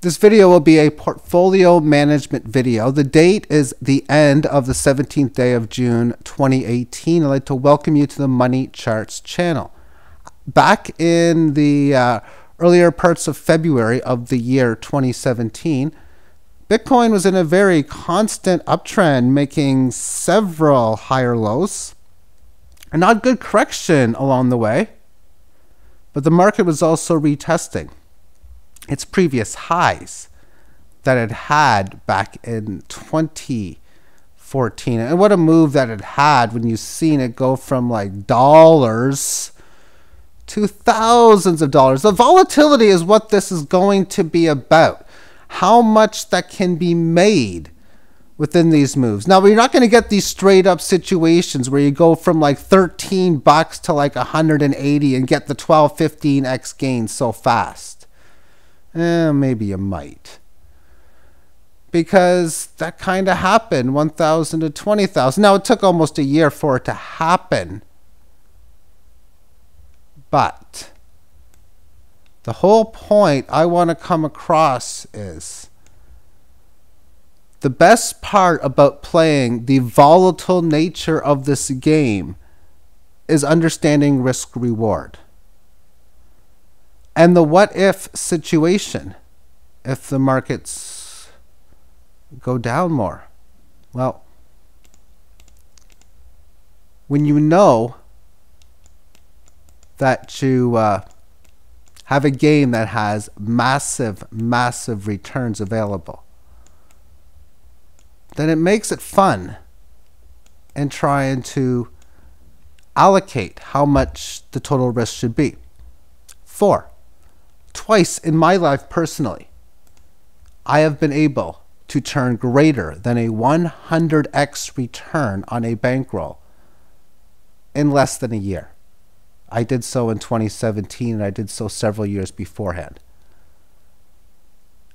This video will be a portfolio management video. The date is the end of the 17th day of June 2018. I'd like to welcome you to the Money Charts channel. Back in the earlier parts of February of the year 2017, Bitcoin was in a very constant uptrend, making several higher lows. A not good correction along the way, but the market was also retesting its previous highs that it had back in 2014. And what a move that it had when you've seen it go from like dollars to thousands of dollars. The volatility is what this is going to be about. How much that can be made within these moves. Now, we're not going to get these straight up situations where you go from like 13 bucks to like 180 and get the 12, 15x gain so fast. Maybe you might. Because that kind of happened, 1,000 to 20,000. Now, it took almost a year for it to happen. But the whole point I want to come across is the best part about playing the volatile nature of this game is understanding risk reward. And the what if situation, if the markets go down more. Well, when you know that you have a game that has massive returns available, then it makes it fun in trying to allocate how much the total risk should be. Twice in my life personally, I have been able to turn greater than a 100x return on a bankroll in less than a year. I did so in 2017, and I did so several years beforehand.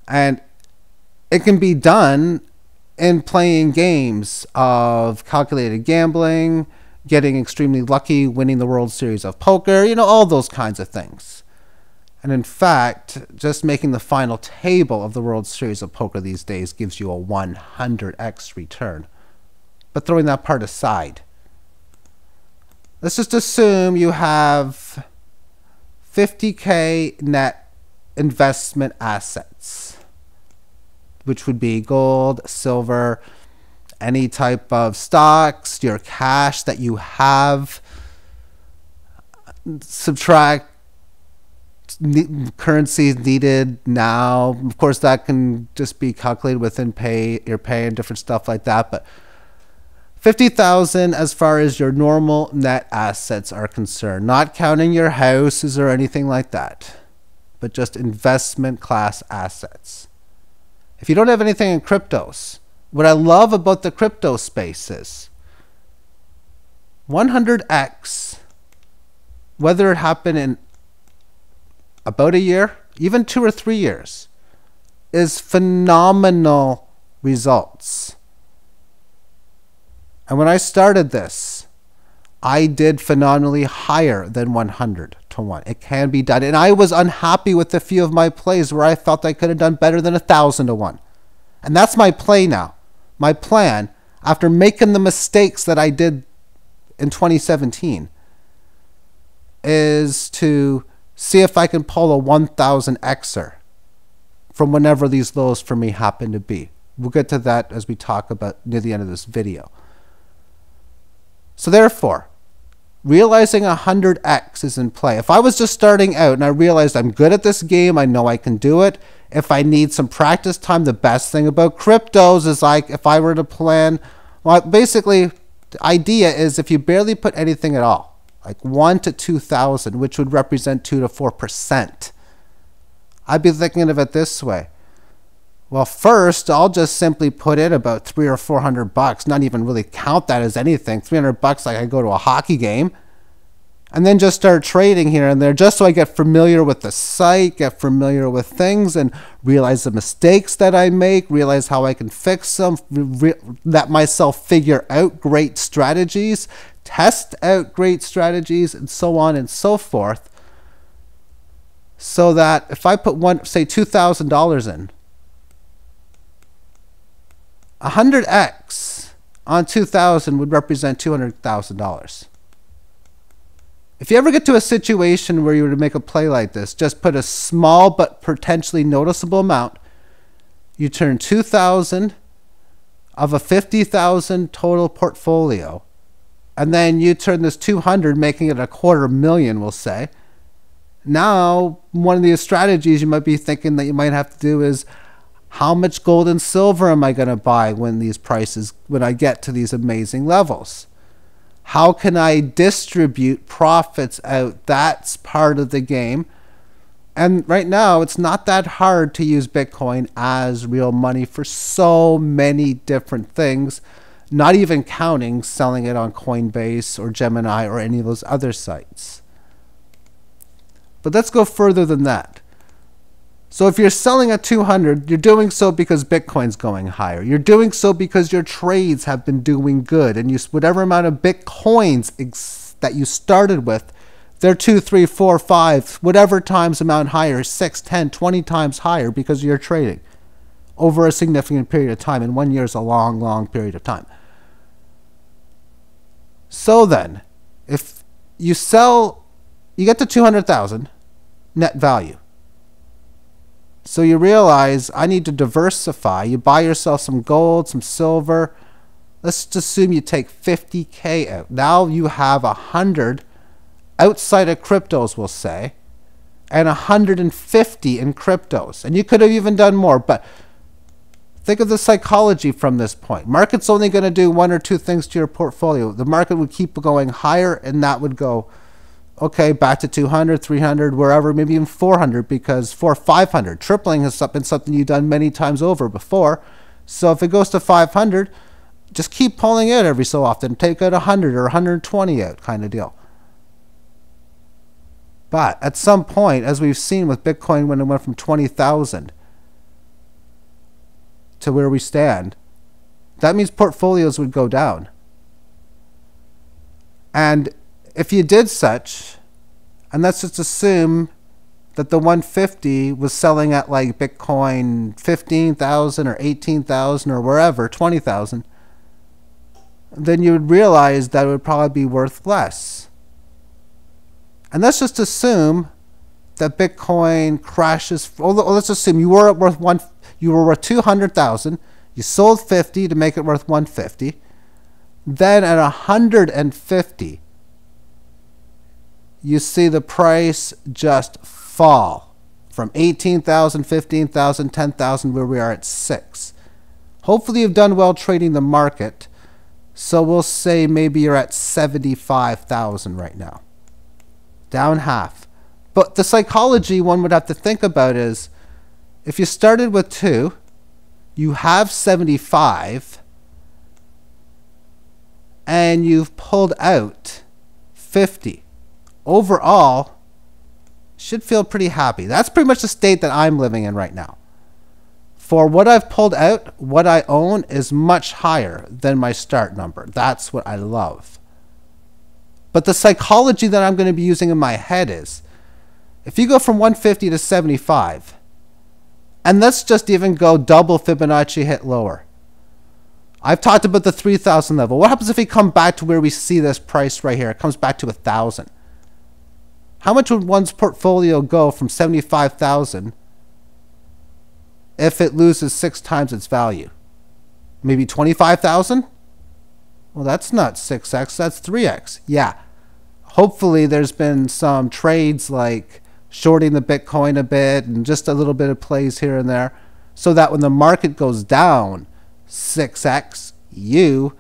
And it can be done in playing games of calculated gambling, getting extremely lucky, winning the World Series of Poker, you know, all those kinds of things. And in fact, just making the final table of the World Series of Poker these days gives you a 100x return. But throwing that part aside, let's just assume you have 50K net investment assets, which would be gold, silver, any type of stocks, your cash that you have. Subtract currencies needed now. Of course, that can just be calculated within your pay and different stuff like that. But 50,000 as far as your normal net assets are concerned, not counting your houses or anything like that, but just investment class assets. If you don't have anything in cryptos, what I love about the crypto space is 100x, whether it happened in about a year, even 2 or 3 years, is phenomenal results. And when I started this, I did phenomenally higher than 100 to 1. It can be done. And I was unhappy with a few of my plays where I felt I could have done better than 1,000 to 1. And that's my play now. My plan, after making the mistakes that I did in 2017, is to see if I can pull a 1,000xer from whenever these lows for me happen to be. We'll get to that as we talk about near the end of this video. So therefore, realizing 100x is in play. If I was just starting out and I realized I'm good at this game, I know I can do it. If I need some practice time, the best thing about cryptos is like if I were to plan, well, basically the idea is if you barely put anything at all, like 1 to 2,000, which would represent 2 to 4%. I'd be thinking of it this way. Well, first, I'll just simply put in about 300 or 400 bucks, not even really count that as anything. 300 bucks like I go to a hockey game. And then just start trading here and there just so I get familiar with the site, get familiar with things, and realize the mistakes that I make, realize how I can fix them, let myself figure out great strategies, test out great strategies, and so on and so forth. So that if I put say $2,000 in, 100x on 2,000 would represent $200,000. If you ever get to a situation where you were to make a play like this, just put a small but potentially noticeable amount. You turn 2,000 of a 50,000 total portfolio, and then you turn this 200, making it $250,000, we'll say. Now, one of the strategies you might be thinking that you might have to do is, how much gold and silver am I going to buy when I get to these amazing levels? How can I distribute profits out? That's part of the game. And right now, it's not that hard to use Bitcoin as real money for so many different things, not even counting selling it on Coinbase or Gemini or any of those other sites. But let's go further than that. So if you're selling at 200, you're doing so because Bitcoin's going higher. You're doing so because your trades have been doing good. And whatever amount of Bitcoins that you started with, they're 2, 3, 4, 5, whatever times amount higher, 6, 10, 20 times higher because you're trading over a significant period of time. And 1 year is a long, long period of time. So then, if you get to 200,000 net value. So you realize, I need to diversify. You buy yourself some gold, some silver. Let's just assume you take 50K out. Now you have 100 outside of cryptos, we'll say, and 150 in cryptos. And you could have even done more, but think of the psychology from this point. Market's only going to do one or two things to your portfolio. The market would keep going higher, and that would go, okay, back to 200, 300, wherever, maybe even 400, because 500. Tripling has been something you've done many times over before. So if it goes to 500, just keep pulling out every so often. Take out 100 or 120 out kind of deal. But at some point, as we've seen with Bitcoin when it went from 20,000 to where we stand, that means portfolios would go down. And if you did such, and let's just assume that the 150 was selling at like Bitcoin 15,000 or 18,000 or wherever, 20,000, then you would realize that it would probably be worth less. And let's just assume that Bitcoin crashes. Let's assume you were worth 200,000. You sold 50 to make it worth 150. Then at 150, you see the price just fall from 18,000, 15,000, 10,000, where we are at 6. Hopefully you've done well trading the market. So we'll say maybe you're at 75,000 right now. Down half. But the psychology one would have to think about is, if you started with 2, you have 75, and you've pulled out 50. Overall, should feel pretty happy. That's pretty much the state that I'm living in right now. For what I've pulled out, what I own is much higher than my start number. That's what I love. But the psychology that I'm going to be using in my head is, if you go from 150 to 75, and let's just even go double Fibonacci hit lower. I've talked about the 3,000 level. What happens if we come back to where we see this price right here? It comes back to 1,000. How much would one's portfolio go from 75,000 if it loses 6 times its value? Maybe 25,000? Well, that's not 6x, that's 3x. Yeah. Hopefully there's been some trades like shorting the Bitcoin a bit and just a little bit of plays here and there, so that when the market goes down 6x, you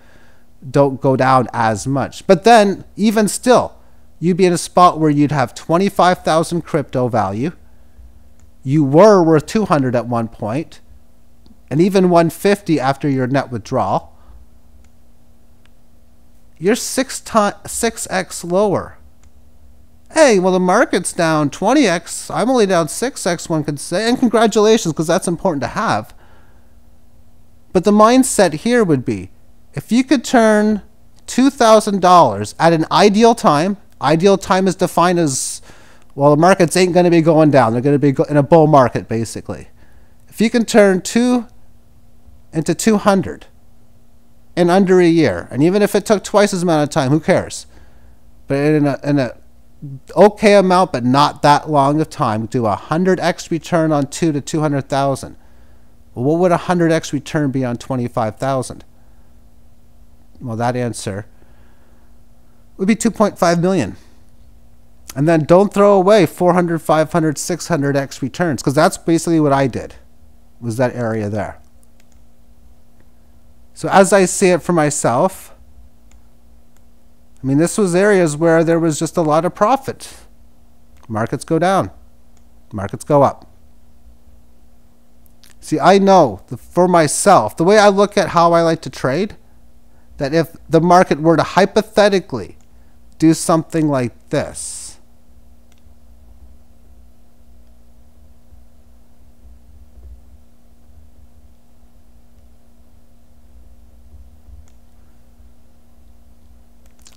don't go down as much. But then, even still, you'd be in a spot where you'd have 25,000 crypto value. You were worth 200 at one point, and even 150 after your net withdrawal. You're 6x lower. Hey, well, the market's down 20x. I'm only down 6x, one could say. And congratulations, because that's important to have. But the mindset here would be, if you could turn $2,000 at an ideal time is defined as, well, the markets ain't going to be going down. They're going to be in a bull market, basically. If you can turn into 200 in under a year. And even if it took twice as amount of time, who cares? But in a okay amount, but not that long of time, do a 100x return on 2 to 200,000. Well, what would a 100x return be on 25,000? Well, that answer would be 2.5 million. And then don't throw away 400, 500, 600x returns, because that's basically what I did, was that area there. So as I see it for myself, I mean, this was areas where there was just a lot of profit. Markets go down. Markets go up. See, I know for myself, the way I look at how I like to trade, that if the market were to hypothetically do something like this,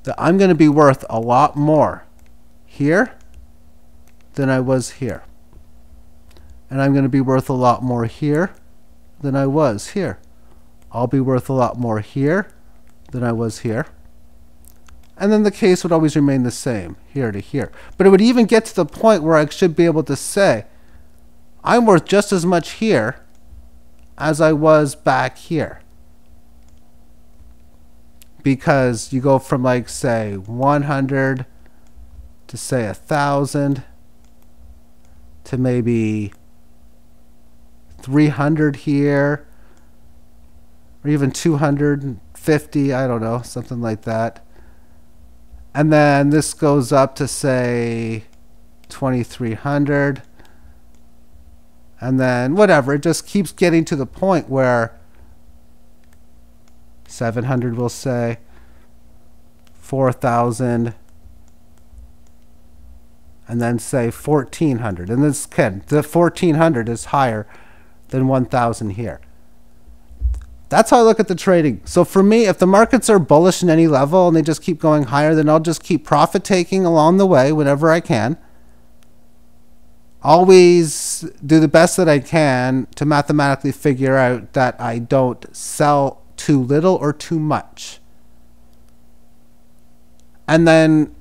that I'm going to be worth a lot more here than I was here. And I'm going to be worth a lot more here than I was here. I'll be worth a lot more here than I was here. And then the case would always remain the same, here to here. But it would even get to the point where I should be able to say, I'm worth just as much here as I was back here. Because you go from, like, say 100 to say 1,000 to maybe 300 here, or even 250, I don't know, something like that. And then this goes up to say 2,300. And then whatever, it just keeps getting to the point where 700, we'll say 4,000, and then say 1,400. And this can, the 1,400 is higher than 1,000 here. That's how I look at the trading. So for me, if the markets are bullish in any level and they just keep going higher, then I'll just keep profit taking along the way whenever I can. Always do the best that I can to mathematically figure out that I don't sell too little or too much. And then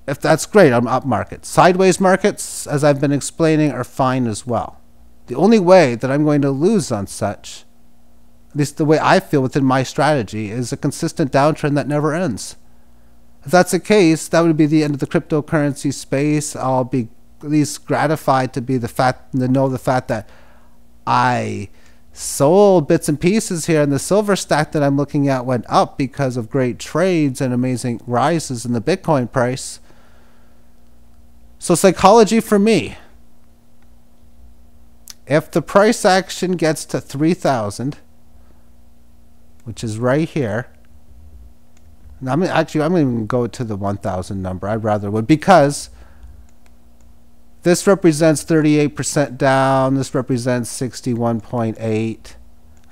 if that's great, I'm up market. Sideways markets, as I've been explaining, are fine as well. The only way that I'm going to lose on such, at least the way I feel within my strategy, is a consistent downtrend that never ends. If that's the case, that would be the end of the cryptocurrency space. I'll be at least gratified to be to know the fact that I sold bits and pieces here, and the silver stack that I'm looking at went up because of great trades and amazing rises in the Bitcoin price. So psychology for me, if the price action gets to 3,000, which is right here, and I'm going to even go to the 1,000 number. I'd rather would, because this represents 38% down. This represents 61.8.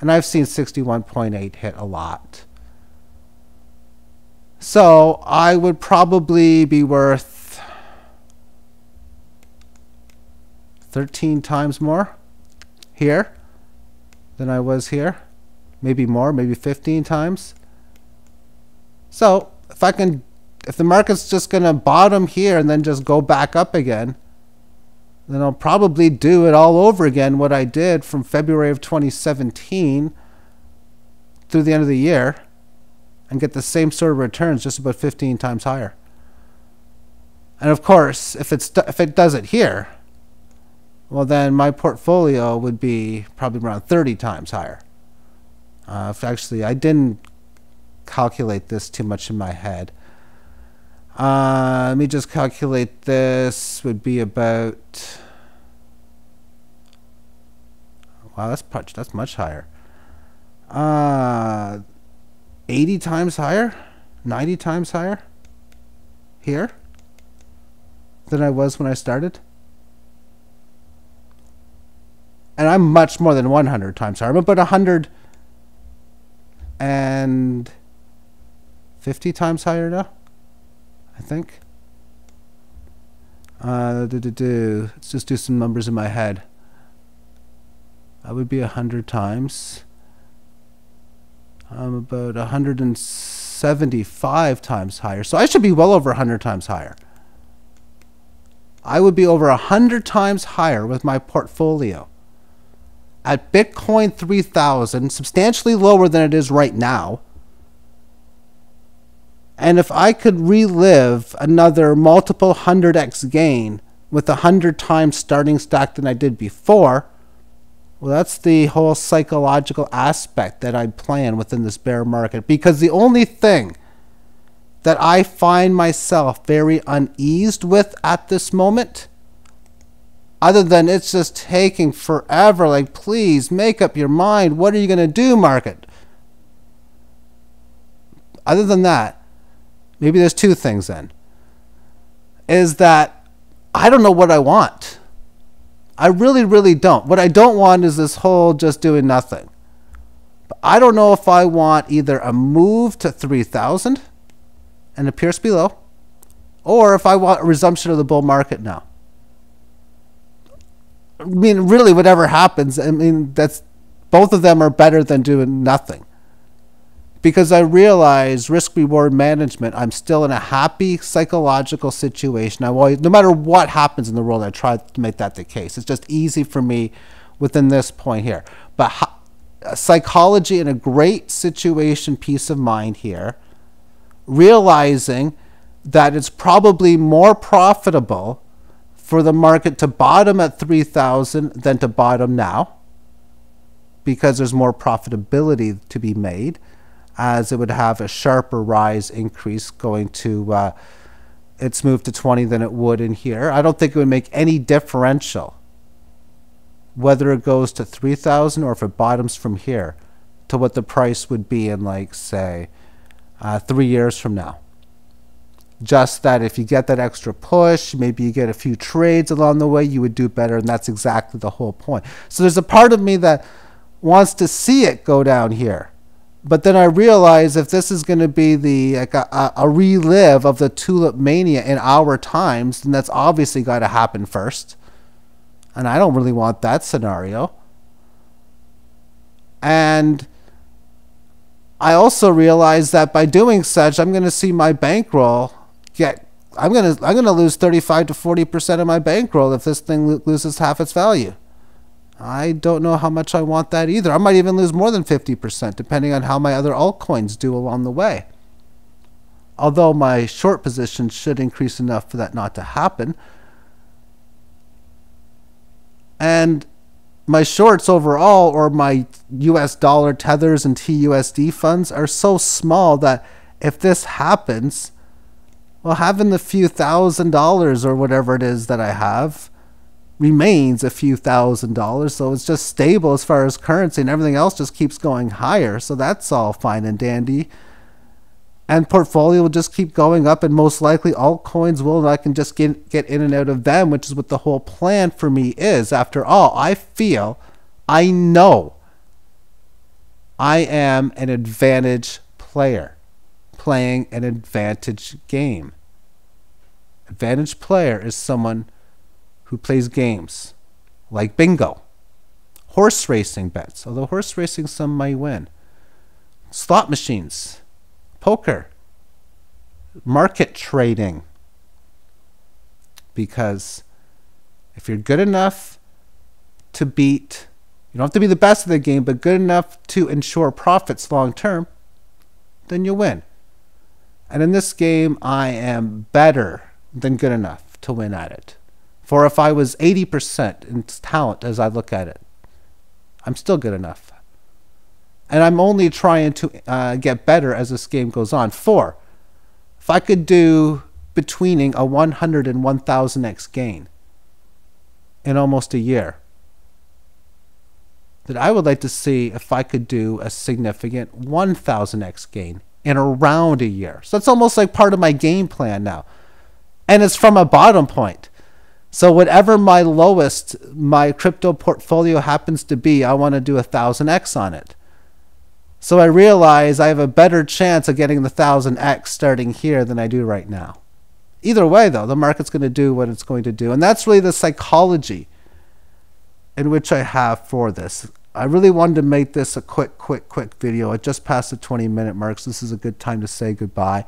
And I've seen 61.8 hit a lot. So I would probably be worth 13 times more here than I was here. Maybe more, maybe 15 times. So if the market's just going to bottom here and then just go back up again, then I'll probably do it all over again, what I did from February of 2017 through the end of the year, and get the same sort of returns, just about 15 times higher. And of course, if it does it here, well, then my portfolio would be probably around 30 times higher. Actually, I didn't calculate this too much in my head. Let me just calculate this. Would be about, wow, that's much higher. 80 times higher, 90 times higher here than I was when I started. And I'm much more than 100 times higher. I'm about 150 times higher now, I think. Let's just do some numbers in my head. That would be 100 times. I'm about 175 times higher. So I should be well over 100 times higher. I would be over 100 times higher with my portfolio at Bitcoin 3000, substantially lower than it is right now. And if I could relive another multiple 100x gain with 100 times starting stack than I did before, well, that's the whole psychological aspect that I plan within this bear market. Because the only thing that I find myself very uneased with at this moment, other than it's just taking forever, like, please make up your mind. What are you going to do, market? Other than that, maybe there's two things then. Is that I don't know what I want. I really, really don't. What I don't want is this whole just doing nothing. But I don't know if I want either a move to 3,000 and a pierce below, or if I want a resumption of the bull market now. I mean, really, whatever happens, I mean, that's both of them are better than doing nothing. Because I realize risk-reward management, I'm still in a happy psychological situation. No matter what happens in the world, I try to make that the case. It's just easy for me within this point here. But psychology in a great situation, peace of mind here, realizing that it's probably more profitable for the market to bottom at 3,000 than to bottom now, because there's more profitability to be made, as it would have a sharper rise increase going to its move to 20 than it would in here. I don't think it would make any differential whether it goes to 3,000 or if it bottoms from here to what the price would be in, like, say, 3 years from now. Just that if you get that extra push, maybe you get a few trades along the way, you would do better, and that's exactly the whole point. So there's a part of me that wants to see it go down here. But then I realize if this is going to be the a relive of the tulip mania in our times, then that's obviously got to happen first. And I don't really want that scenario. And I also realize that by doing such, I'm going to see my bankroll I'm going to lose 35 to 40% of my bankroll if this thing loses half its value. I don't know how much I want that either. I might even lose more than 50%, depending on how my other altcoins do along the way. Although my short position should increase enough for that not to happen. And my shorts overall, or my US dollar tethers and TUSD funds, are so small that if this happens, well, having the few $1,000s or whatever it is that I have remains a few $1,000s, so it's just stable as far as currency, and everything else just keeps going higher, so that's all fine and dandy. And portfolio will just keep going up, and most likely altcoins will, and I can just get in and out of them, which is what the whole plan for me is. After all, I know I am an advantage player playing an advantage game. Advantage player is someone who plays games like bingo, horse racing bets, although horse racing some might win, slot machines, poker, market trading. Because if you're good enough to beat, you don't have to be the best of the game, but good enough to ensure profits long term, then you win. And in this game, I am better than good enough to win at it. For if I was 80% in talent as I look at it, I'm still good enough. And I'm only trying to get better as this game goes on. For if I could do betweening a 100 and 1,000x gain in almost a year, then I would like to see if I could do a significant 1,000x gain in around a year. So that's almost like part of my game plan now. And it's from a bottom point. So whatever my lowest, my crypto portfolio happens to be, I want to do 1,000x on it. So I realize I have a better chance of getting the 1,000x starting here than I do right now. Either way, though, the market's going to do what it's going to do. And that's really the psychology in which I have for this. I really wanted to make this a quick video. I just passed the 20-minute mark, so this is a good time to say goodbye.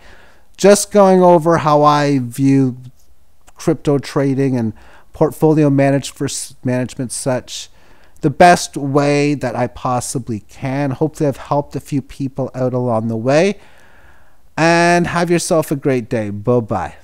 Just going over how I view crypto trading and portfolio management such the best way that I possibly can. Hopefully I've helped a few people out along the way. And have yourself a great day. Bye-bye.